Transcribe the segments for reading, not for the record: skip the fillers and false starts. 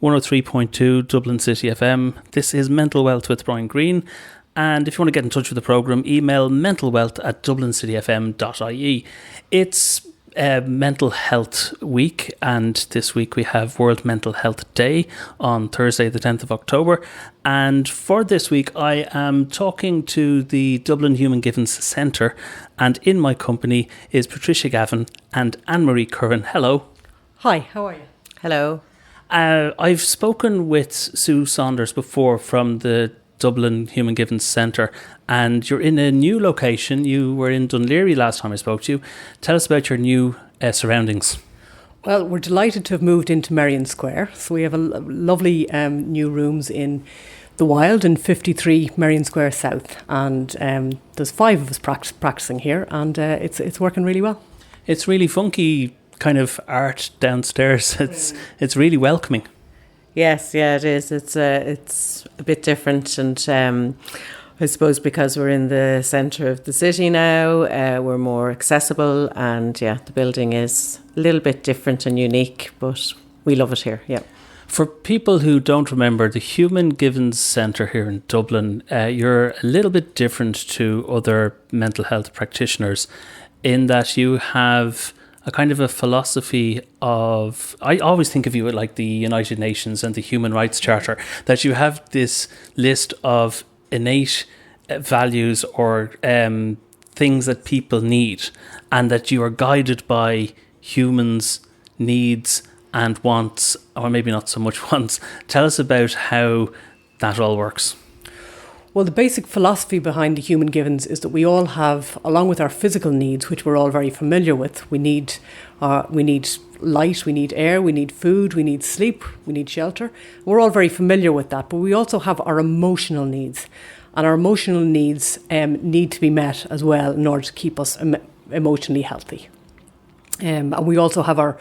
103.2 Dublin City FM. This is Mental Wealth with Brian Green. And if you want to get in touch with the programme, email mentalwealth@dublincityfm.ie. It's Mental Health Week, and this week we have World Mental Health Day on Thursday the 10th of October. And for this week I am talking to the Dublin Human Givens Centre, and in my company is Patricia Gavin and Anne-Marie Curran. Hello. Hi, how are you? Hello. I've spoken with Sue Saunders before from the Dublin Human Givens Centre, and you're in a new location. You were in Dún Laoghaire last time I spoke to you. Tell us about your new surroundings. Well, we're delighted to have moved into Merrion Square. So we have a lovely new rooms in the Wild in 53 Merrion Square South, and there's 5 of us practicing here, and it's working really well. It's really funky kind of art downstairs. It's really welcoming. Yes, yeah, it is. It's a bit different, and I suppose because we're in the centre of the city now, we're more accessible, and yeah, the building is a little bit different and unique, but we love it here. Yeah. For people who don't remember, the Human Givens Centre here in Dublin, you're a little bit different to other mental health practitioners in that you have a kind of a philosophy of, I always think of you like the United Nations and the Human Rights Charter, that you have this list of innate values or things that people need, and that you are guided by humans' needs and wants, or maybe not so much wants. Tell us about how that all works. Well, the basic philosophy behind the Human Givens is that we all have, along with our physical needs, which we're all very familiar with, we need light, we need air, we need food, we need sleep, we need shelter. We're all very familiar with that, but we also have our emotional needs, and our emotional needs need to be met as well in order to keep us emotionally healthy. And we also have our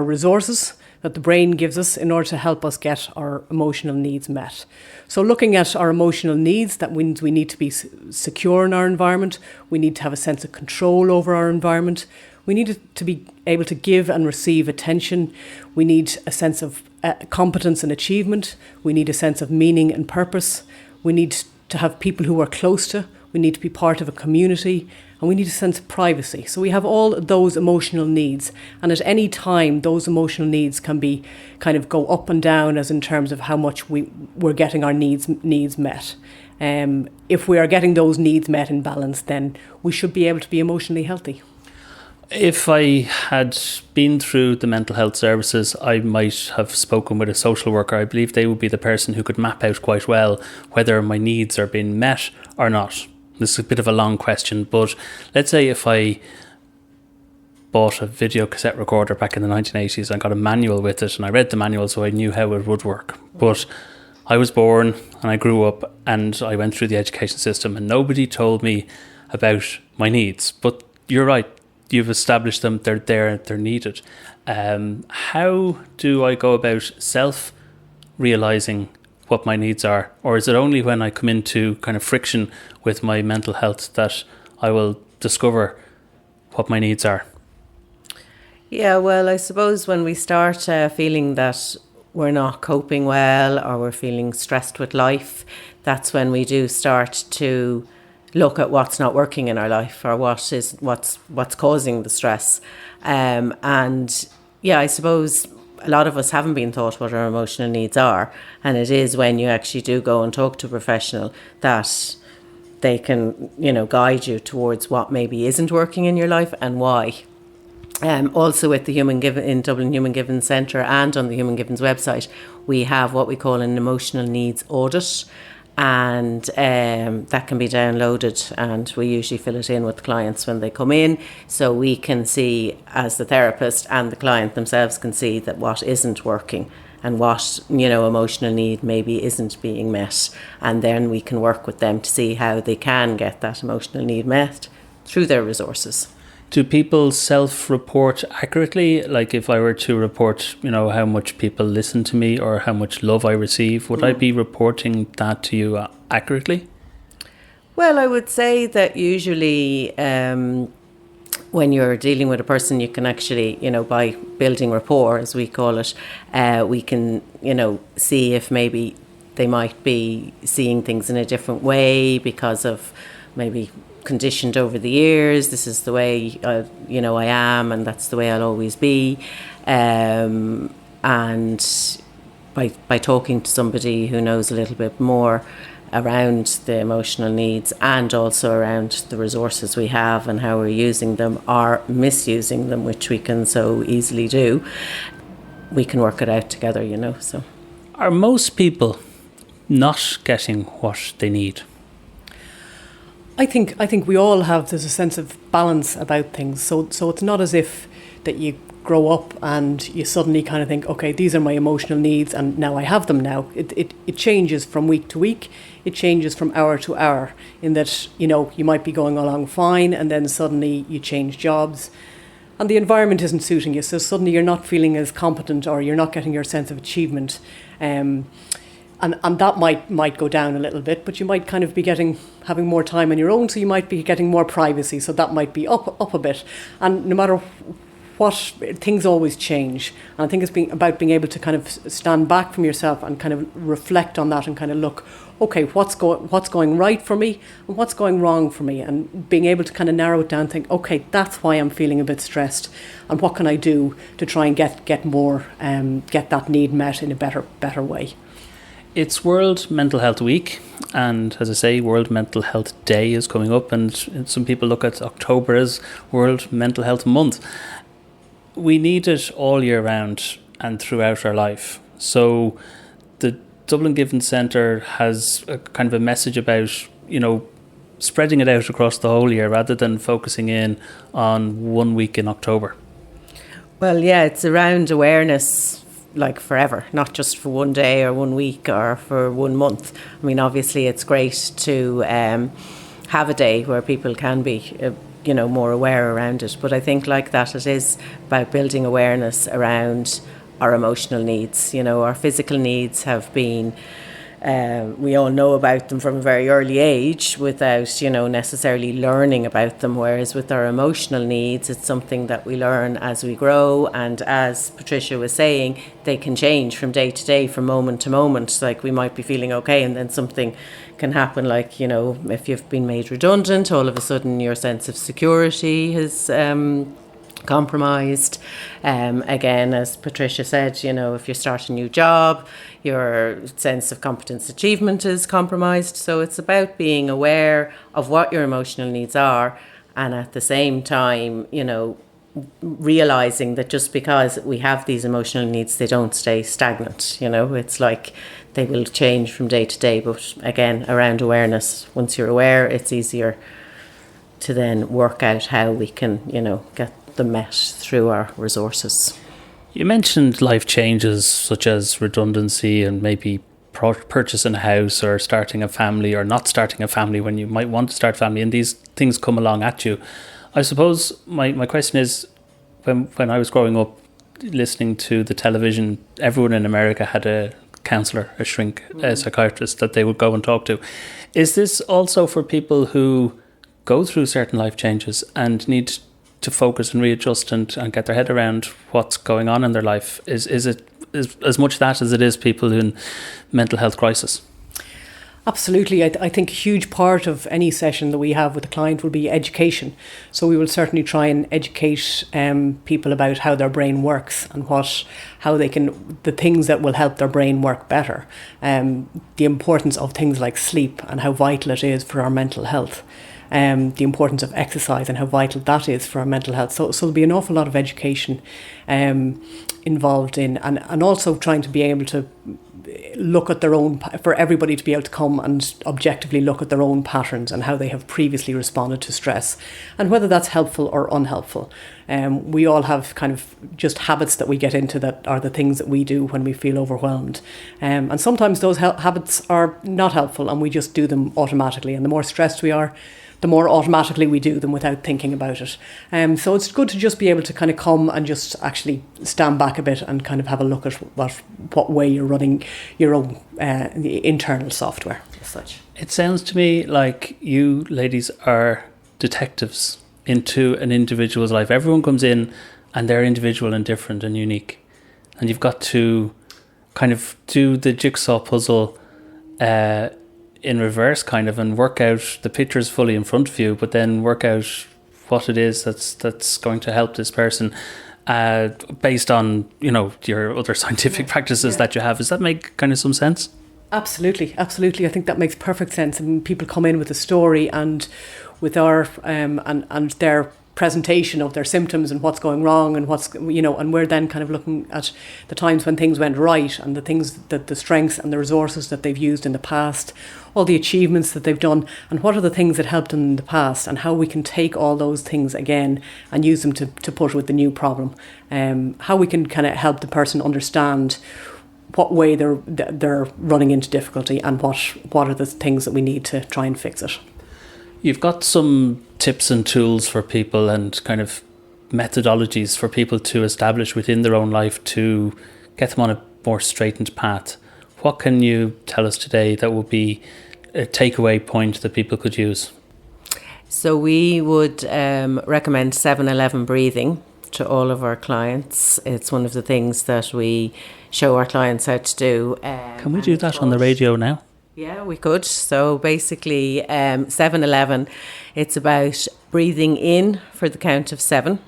resources that the brain gives us in order to help us get our emotional needs met. So looking at our emotional needs, that means we need to be secure in our environment. We need to have a sense of control over our environment. We need to be able to give and receive attention. We need a sense of competence and achievement. We need a sense of meaning and purpose. We need to have people who we're close to. We need to be part of a community, and we need a sense of privacy. So we have all those emotional needs, and at any time those emotional needs can be kind of go up and down as in terms of how much we're getting our needs met. If we are getting those needs met in balance, then we should be able to be emotionally healthy. If I had been through the mental health services, I might have spoken with a social worker. I believe they would be the person who could map out quite well whether my needs are being met or not. This is a bit of a long question, but let's say if I bought a video cassette recorder back in the 1980s and got a manual with it, and I read the manual so I knew how it would work. But I was born and I grew up and I went through the education system and nobody told me about my needs. But you're right, you've established them, they're there, they're needed. How do I go about self-realising what my needs are? Or is it only when I come into kind of friction with my mental health that I will discover what my needs are? Yeah, well, I suppose when we start feeling that we're not coping well, or we're feeling stressed with life, that's when we do start to look at what's not working in our life, or what's causing the stress. And yeah, I suppose a lot of us haven't been taught what our emotional needs are, and it is when you actually do go and talk to a professional that they can, guide you towards what maybe isn't working in your life and why. Also with the Dublin Human Givens Centre and on the Human Givens website, we have what we call an emotional needs audit, and that can be downloaded, and we usually fill it in with clients when they come in, so we can see, as the therapist and the client themselves can see, that what isn't working and what emotional need maybe isn't being met, and then we can work with them to see how they can get that emotional need met through their resources. Do people self-report accurately? Like if I were to report, how much people listen to me or how much love I receive, would I be reporting that to you accurately? Well, I would say that usually when you're dealing with a person, you can actually, by building rapport, as we call it, we can, see if maybe they might be seeing things in a different way because of maybe conditioned over the years. This is the way, I am, and that's the way I'll always be. And by talking to somebody who knows a little bit more around the emotional needs and also around the resources we have and how we're using them or misusing them, which we can so easily do, we can work it out together, so. Are most people not getting what they need? I think we all have, there's a sense of balance about things. So it's not as if that you grow up and you suddenly kind of think, okay, these are my emotional needs and now I have them now. It changes from week to week. It changes from hour to hour, in that, you might be going along fine and then suddenly you change jobs and the environment isn't suiting you. So suddenly you're not feeling as competent, or you're not getting your sense of achievement. And that might go down a little bit, but you might kind of be having more time on your own, so you might be getting more privacy, so that might be up a bit. And no matter what, things always change. And I think it's about being able to kind of stand back from yourself and kind of reflect on that and kind of look, okay, what's going right for me and what's going wrong for me, and being able to kind of narrow it down, think, okay, that's why I'm feeling a bit stressed, and what can I do to try and get more, get that need met in a better way. It's World Mental Health Week, and as I say, World Mental Health Day is coming up, and some people look at October as World Mental Health Month. We need it all year round and throughout our life. So the Dublin Givens Centre has a kind of a message about, spreading it out across the whole year rather than focusing in on 1 week in October. Well, yeah, it's around awareness, like forever, not just for 1 day or 1 week or for 1 month. I mean, obviously it's great to have a day where people can be more aware around it, but I think like that it is about building awareness around our emotional needs. Our physical needs have been, we all know about them from a very early age without, necessarily learning about them. Whereas with our emotional needs, it's something that we learn as we grow. And as Patricia was saying, they can change from day to day, from moment to moment. Like, we might be feeling okay and then something can happen, like, if you've been made redundant, all of a sudden your sense of security is compromised. Again, as Patricia said, if you start a new job, your sense of competence achievement is compromised. So it's about being aware of what your emotional needs are, and at the same time, realizing that just because we have these emotional needs, they don't stay stagnant. It's like they will change from day to day. But again, around awareness, once you're aware, it's easier to then work out how we can, get them met through our resources. You mentioned life changes such as redundancy and maybe purchasing a house or starting a family or not starting a family when you might want to start a family, and these things come along at you. I suppose my question is, when I was growing up listening to the television, everyone in America had a counsellor, a shrink, a psychiatrist that they would go and talk to. Is this also for people who go through certain life changes and need to focus and readjust and get their head around what's going on in their life? Is it as much that as it is people in mental health crisis? Absolutely. I think a huge part of any session that we have with a client will be education. So we will certainly try and educate people about how their brain works and the things that will help their brain work better. The importance of things like sleep and how vital it is for our mental health. The importance of exercise and how vital that is for our mental health. So there'll be an awful lot of education involved in, and also trying to be able to look at their own, for everybody to be able to come and objectively look at their own patterns and how they have previously responded to stress, and whether that's helpful or unhelpful. We all have kind of just habits that we get into that are the things that we do when we feel overwhelmed. And sometimes those habits are not helpful and we just do them automatically. And the more stressed we are, the more automatically we do them without thinking about it. So it's good to just be able to kind of come and just actually stand back a bit and kind of have a look at what way you're running your own internal software as such. It sounds to me like you ladies are detectives into an individual's life. Everyone comes in and they're individual and different and unique. And you've got to kind of do the jigsaw puzzle in reverse kind of, and work out the picture's fully in front of you, but then work out what it is that's going to help this person based on, your other scientific practices that you have. Does that make kind of some sense? Absolutely. I think that makes perfect sense. I mean, people come in with a story and with our and their presentation of their symptoms and what's going wrong and and we're then kind of looking at the times when things went right and the things that the strengths and the resources that they've used in the past, all the achievements that they've done, and what are the things that helped them in the past, and how we can take all those things again and use them to put with the new problem. How we can kind of help the person understand what way they're running into difficulty and what are the things that we need to try and fix it. You've got some tips and tools for people and kind of methodologies for people to establish within their own life to get them on a more straightened path. What can you tell us today that would be a takeaway point that people could use? So we would recommend 7-11 breathing to all of our clients. It's one of the things that we show our clients how to do. Can we do that on the radio now? Yeah, we could. So basically 7-11, it's about breathing in for the count of 7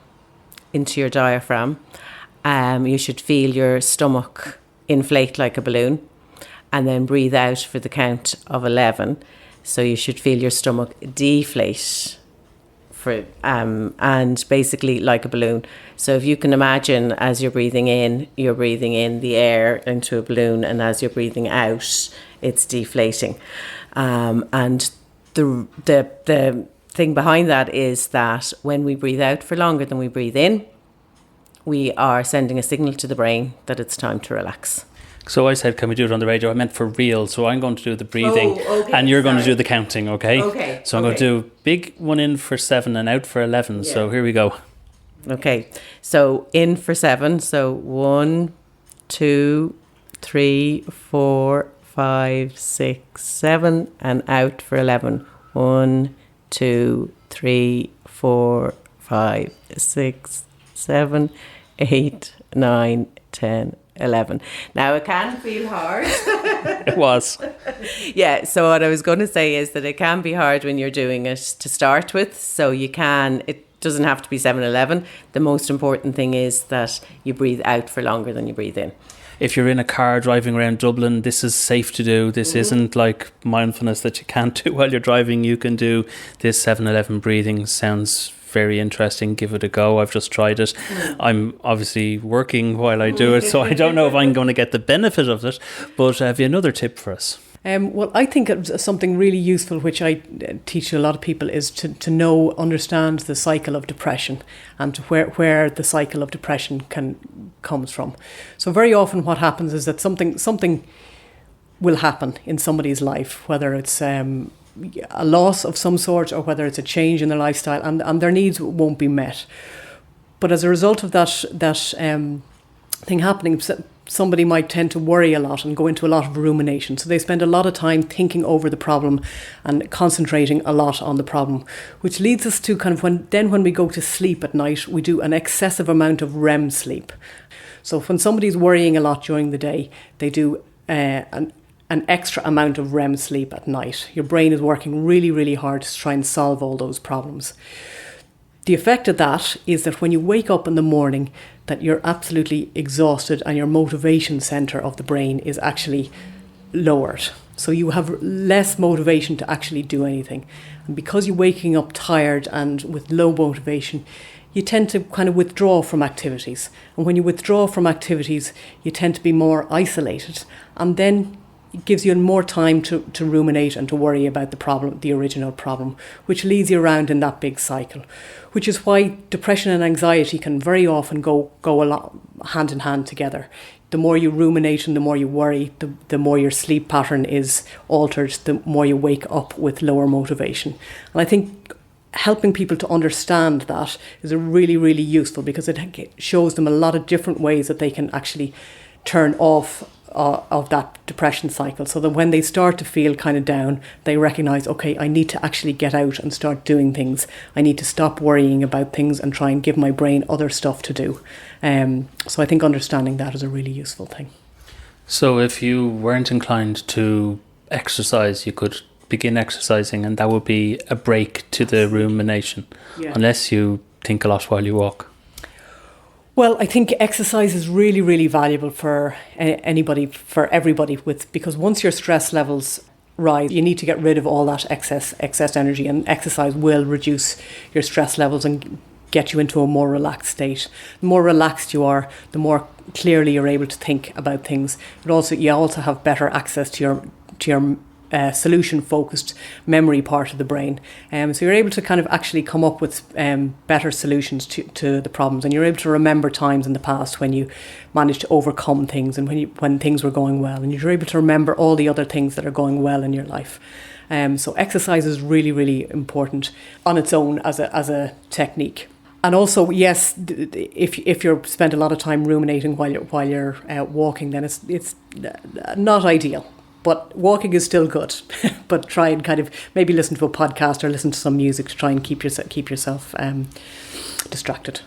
into your diaphragm. You should feel your stomach inflate like a balloon, and then breathe out for the count of 11. So you should feel your stomach deflate and basically like a balloon. So if you can imagine, as you're breathing in the air into a balloon, and as you're breathing out, it's deflating. And the thing behind that is that when we breathe out for longer than we breathe in, we are sending a signal to the brain that it's time to relax. So I said, can we do it on the radio? I meant for real. So I'm going to do the breathing and you're going to do the counting, okay? Okay. So I'm going to do big one in for 7 and out for 11. Yeah. So here we go. Okay. So in for 7. So 1, 2, 3, 4, 5, 6, 7, and out for 11. 1, 2, 3, 4, 5, 6, 7, 8, 9, 10, 11. Now it can feel hard. It was. Yeah, so what I was going to say is that it can be hard when you're doing it to start with. So it doesn't have to be 7-11. The most important thing is that you breathe out for longer than you breathe in. If you're in a car driving around Dublin, this is safe to do. This isn't like mindfulness that you can't do while you're driving. You can do this 7-11 breathing. Sounds very interesting. Give it a go. I've just tried it. I'm obviously working while I do it, so I don't know if I'm going to get the benefit of it. But have you another tip for us? Well, I think it's something really useful, which I teach a lot of people, is to understand the cycle of depression and where the cycle of depression comes from. So very often what happens is that something will happen in somebody's life, whether it's a loss of some sort or whether it's a change in their lifestyle, and their needs won't be met. But as a result of that thing happening, somebody might tend to worry a lot and go into a lot of rumination. So they spend a lot of time thinking over the problem and concentrating a lot on the problem, which leads us to kind of when we go to sleep at night, we do an excessive amount of REM sleep. So when somebody's worrying a lot during the day, they do an extra amount of REM sleep at night. Your brain is working really, really hard to try and solve all those problems. The effect of that is that when you wake up in the morning, that you're absolutely exhausted and your motivation centre of the brain is actually lowered. So you have less motivation to actually do anything. And because you're waking up tired and with low motivation, you tend to kind of withdraw from activities. And when you withdraw from activities, you tend to be more isolated. And then it gives you more time to ruminate and to worry about the original problem, which leads you around in that big cycle, which is why depression and anxiety can very often go a lot hand in hand together. The more you ruminate and the more you worry, the more your sleep pattern is altered, the more you wake up with lower motivation. And I think helping people to understand that is a really, really useful, because it shows them a lot of different ways that they can actually turn off of that depression cycle, so that when they start to feel kind of down, they recognize, okay, I need to actually get out and start doing things. I need to stop worrying about things and try and give my brain other stuff to do. So I think understanding that is a really useful thing. So if you weren't inclined to exercise, you could begin exercising, and that would be a break to the rumination, unless you think a lot while you walk. Well, I think exercise is really, really valuable for everybody, because once your stress levels rise, you need to get rid of all that excess energy, and exercise will reduce your stress levels and get you into a more relaxed state. The more relaxed you are, the more clearly you're able to think about things. But you also have better access to your solution-focused memory part of the brain. So you're able to kind of actually come up with better solutions to the problems, and you're able to remember times in the past when you managed to overcome things and when things were going well, and you're able to remember all the other things that are going well in your life. So exercise is really, really important on its own as a technique. And also, yes, if you're spent a lot of time ruminating while you're walking, then it's not ideal. But walking is still good. But try and kind of maybe listen to a podcast or listen to some music to try and keep yourself distracted.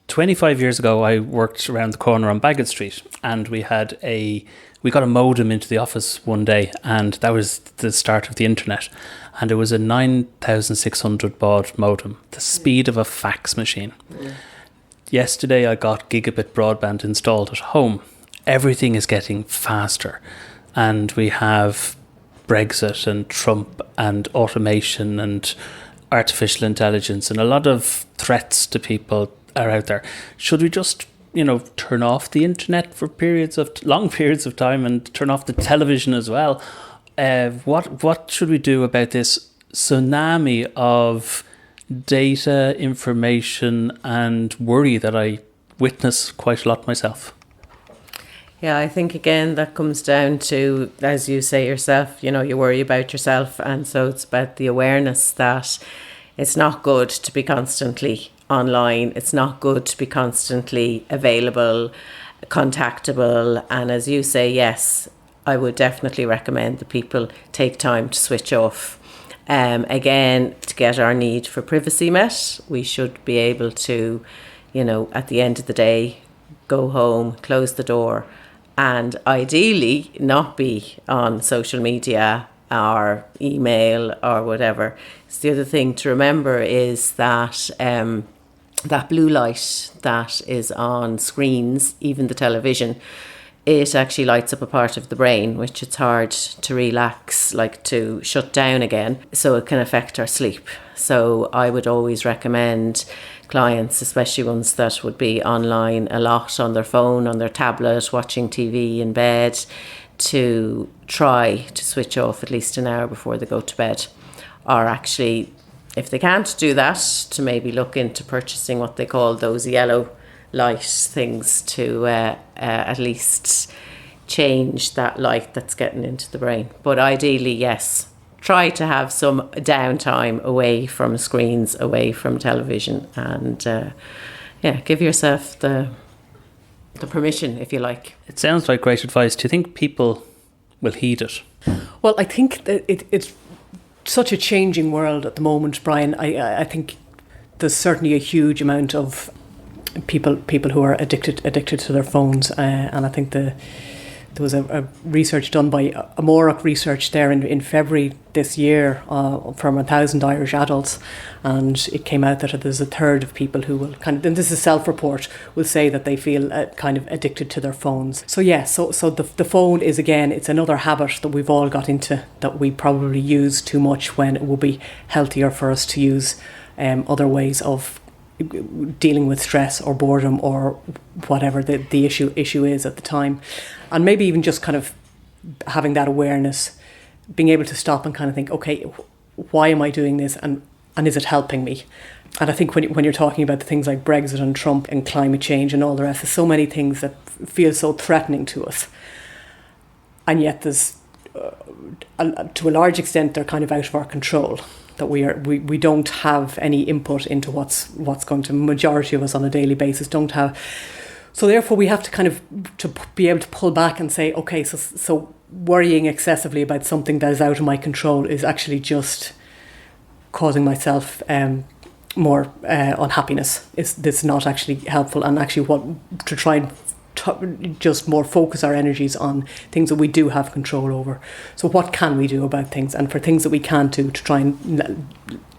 25 years ago, I worked around the corner on Bagot Street, and we got a modem into the office one day, and that was the start of the internet. And it was a 9,600 baud modem, the speed of a fax machine. Yeah. Yesterday, I got gigabit broadband installed at home. Everything is getting faster. And we have Brexit and Trump and automation and artificial intelligence, and a lot of threats to people are out there. Should we just, turn off the internet for long periods of time, and turn off the television as well? What should we do about this tsunami of data, information, and worry that I witness quite a lot myself? Yeah, I think again that comes down to, as you say yourself, you worry about yourself, and so it's about the awareness that it's not good to be constantly online. It's not good to be constantly available, contactable, and as you say, yes, I would definitely recommend that people take time to switch off. Again, to get our need for privacy met, we should be able to, at the end of the day, go home, close the door, and ideally not be on social media or email or whatever. So the other thing to remember is that that blue light that is on screens, even the television, it actually lights up a part of the brain which it's hard to relax, like to shut down again. So it can affect our sleep. So I would always recommend clients, especially ones that would be online a lot on their phone, on their tablet, watching TV in bed, to try to switch off at least an hour before they go to bed. Or actually, if they can't do that, to maybe look into purchasing what they call those yellow light things to at least change that light that's getting into the brain. But ideally, yes, try to have some downtime away from screens, away from television, and give yourself the permission, if you like. It sounds like great advice. Do you think people will heed it? Well, I think that it's such a changing world at the moment, Brian. I think there's certainly a huge amount of people who are addicted to their phones, and I think there was a research done by Amorach Research there in February this year from 1,000 Irish adults, and it came out that there's a third of people who will and this is self-report, will say that they feel kind of addicted to their phones. So yeah, so the phone is, again, it's another habit that we've all got into, that we probably use too much, when it will be healthier for us to use other ways of dealing with stress or boredom or whatever the issue is at the time. And maybe even just kind of having that awareness, being able to stop and kind of think, okay, why am I doing this, and is it helping me? And I think when you're talking about the things like Brexit and Trump and climate change and all the rest, there's so many things that feel so threatening to us, and yet there's to a large extent they're kind of out of our control. That we don't have any input into what's going to, majority of us on a daily basis don't have. So therefore we have to kind of to be able to pull back and say, okay, so worrying excessively about something that is out of my control is actually just causing myself more unhappiness. It's not actually helpful, and actually what to try and just more focus our energies on things that we do have control over. So what can we do about things, and for things that we can't do, to try and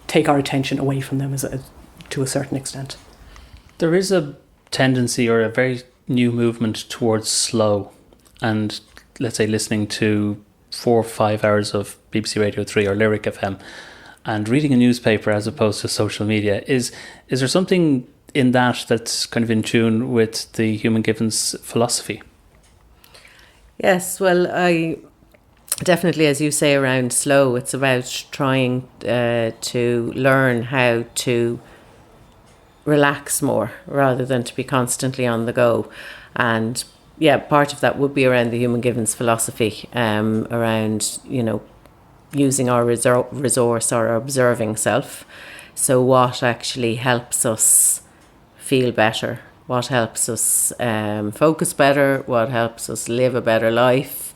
take our attention away from them to a certain extent. There is a tendency or a very new movement towards slow, and let's say listening to 4 or 5 hours of BBC Radio 3 or Lyric FM and reading a newspaper as opposed to social media. Is there something in that that's kind of in tune with the Human Givens philosophy? Yes, well, I definitely, as you say, around slow, it's about trying to learn how to relax more rather than to be constantly on the go. And yeah, part of that would be around the Human Givens philosophy, around, using our resource, our observing self. So what actually helps us feel better, what helps us focus better, what helps us live a better life,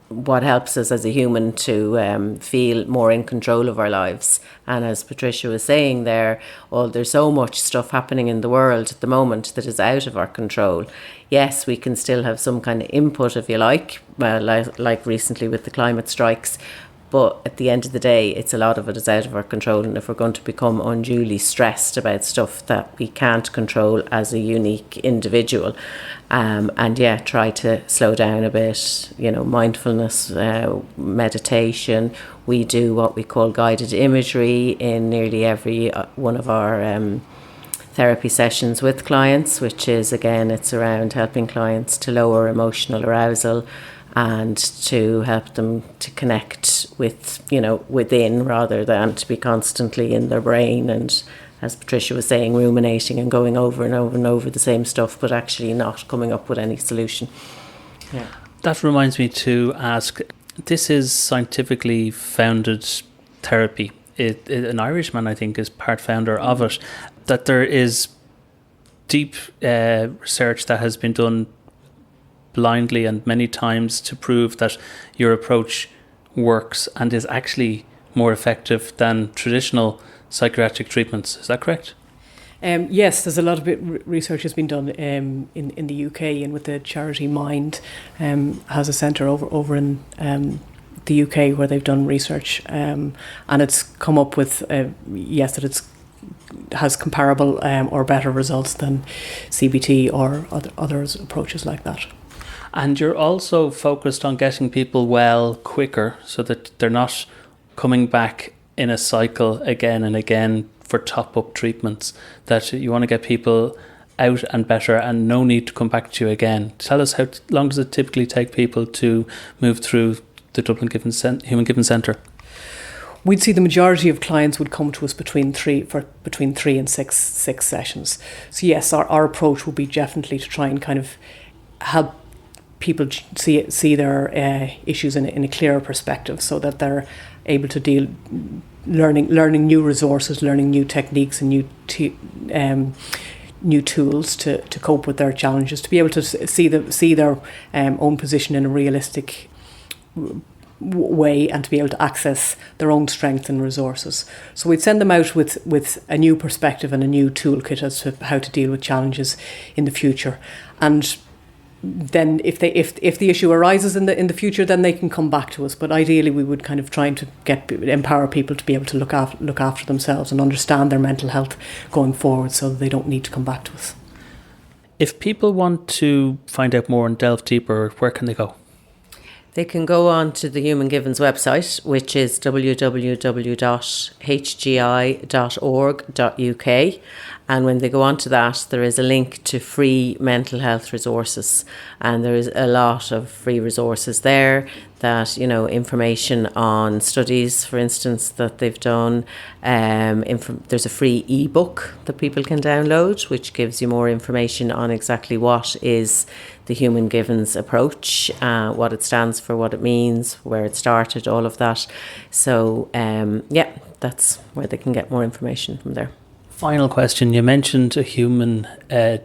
what helps us as a human to feel more in control of our lives. And as Patricia was saying there, there's so much stuff happening in the world at the moment that is out of our control. Yes, we can still have some kind of input, if you like, like recently with the climate strikes, but at the end of the day, it's a lot of it is out of our control. And if we're going to become unduly stressed about stuff that we can't control as a unique individual, try to slow down a bit, mindfulness, meditation. We do what we call guided imagery in nearly every one of our therapy sessions with clients, which is, again, it's around helping clients to lower emotional arousal and to help them to connect with, within, rather than to be constantly in their brain and, as Patricia was saying, ruminating and going over and over and over the same stuff, but actually not coming up with any solution. Yeah. That reminds me to ask, this is scientifically founded therapy. An Irishman, I think, is part founder of it, that there is deep research that has been done blindly and many times to prove that your approach works and is actually more effective than traditional psychiatric treatments. Is that correct? Yes, there's a lot of research has been done in the UK, and with the charity Mind has a centre over in the UK where they've done research, and it's come up with that it's has comparable or better results than CBT or other approaches like that. And you're also focused on getting people well quicker so that they're not coming back in a cycle again and again for top-up treatments, that you want to get people out and better and no need to come back to you again. Tell us, how long does it typically take people to move through the Dublin Human Givens Centre? We'd see the majority of clients would come to us between 3 and 6 sessions. So yes, our approach would be definitely to try and kind of help people see their issues in a clearer perspective, so that they're able to learning new resources, learning new techniques and new tools to cope with their challenges, to be able to see their own position in a realistic way, and to be able to access their own strength and resources. So we'd send them out with a new perspective and a new toolkit as to how to deal with challenges in the future. And then if the issue arises in the future, then they can come back to us. But ideally, we would kind of try to empower people to be able to look after themselves and understand their mental health going forward, so that they don't need to come back to us. If people want to find out more and delve deeper, where can they go? They can go on to the Human Givens website, which is www.hgi.org.uk. And when they go on to that, there is a link to free mental health resources. And there is a lot of free resources there, that, information on studies, for instance, that they've done. There's a free ebook that people can download, which gives you more information on exactly what is the Human Givens approach, what it stands for, what it means, where it started, all of that. So, that's where they can get more information from there. Final question. You mentioned a human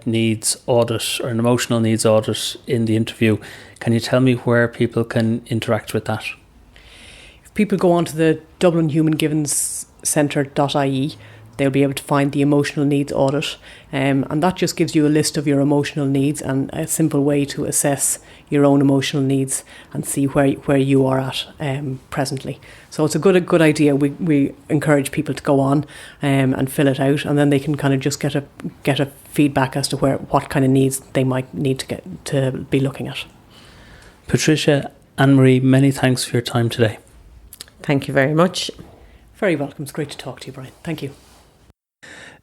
needs audit or an emotional needs audit in the interview. Can you tell me where people can interact with that? If people go onto the Dublin Human Givens Centre.ie, they'll be able to find the emotional needs audit, and that just gives you a list of your emotional needs and a simple way to assess your own emotional needs and see where you are at presently. So it's a good idea. We encourage people to go on and fill it out, and then they can kind of just get a feedback as to what kind of needs they might need to be looking at. Patricia, Anne-Marie, many thanks for your time today. Thank you very much. Very welcome. It's great to talk to you, Brian. Thank you.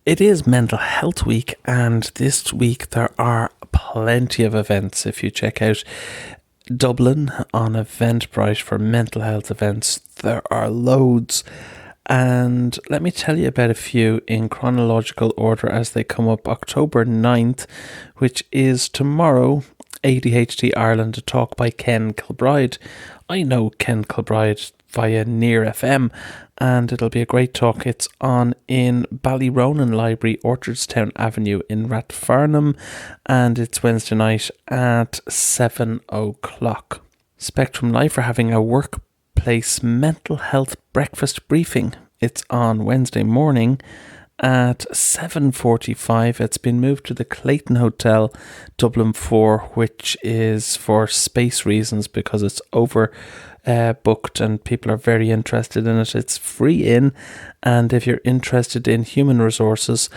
It is Mental Health Week, and this week there are plenty of events. If you check out Dublin on Eventbrite for mental health events, there are loads. And let me tell you about a few in chronological order as they come up. October 9th, which is tomorrow, ADHD Ireland, a talk by Ken Kilbride. I know Ken Kilbride via Near FM, and it'll be a great talk. It's on in Ballyronan Library, Orchardstown Avenue in Rathfarnham, and it's Wednesday night at 7 o'clock. Spectrum Life are having a workplace mental health breakfast briefing. It's on Wednesday morning at 7:45. It's been moved to the Clayton Hotel, Dublin 4, which is for space reasons because it's over booked and people are very interested in it. It's free in, and if you're interested in human resources,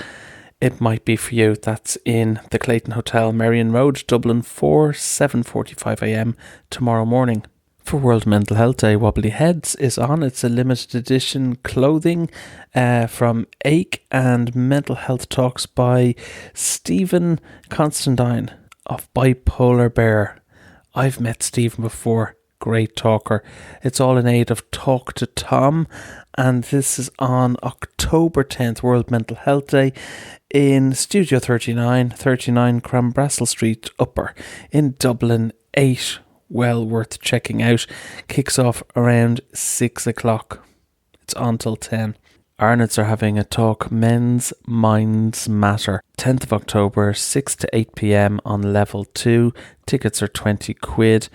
it might be for you. That's in the Clayton Hotel, Merrion Road, Dublin 4, 7:45am tomorrow morning. For World Mental Health Day, Wobbly Heads is on. It's a limited edition clothing from Ache, and mental health talks by Stephen Constantine of Bipolar Bear. I've met Stephen before. Great talker. It's all in aid of Talk to Tom, and this is on October 10th, World Mental Health Day, in Studio 39 Cranbrassel Street Upper in Dublin 8. Well worth checking out. Kicks off around 6 o'clock. It's on till 10. Arnott's are having a talk, Men's Minds Matter, 10th of October, 6 to 8 p.m. on level 2. Tickets are 20 quid.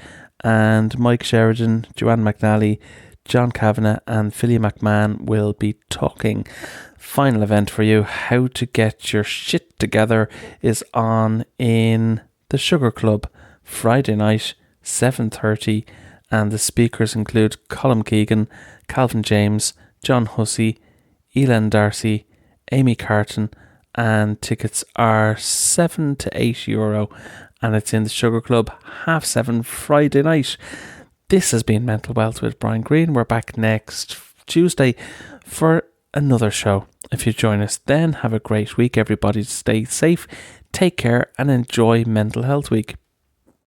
And Mike Sheridan, Joanne McNally, John Kavanagh and Philly McMahon will be talking. Final event for you, How to Get Your Shit Together, is on in the Sugar Club Friday night, 7:30, and the speakers include Colm Keegan, Calvin James, John Hussey, Elan Darcy, Amy Carton, and tickets are €7 to €8, and it's in the Sugar Club, 7:30 Friday night. This has been Mental Wealth with Brian Green. We're back next Tuesday for another show. If you join us then, have a great week. Everybody stay safe, take care, and enjoy Mental Health Week.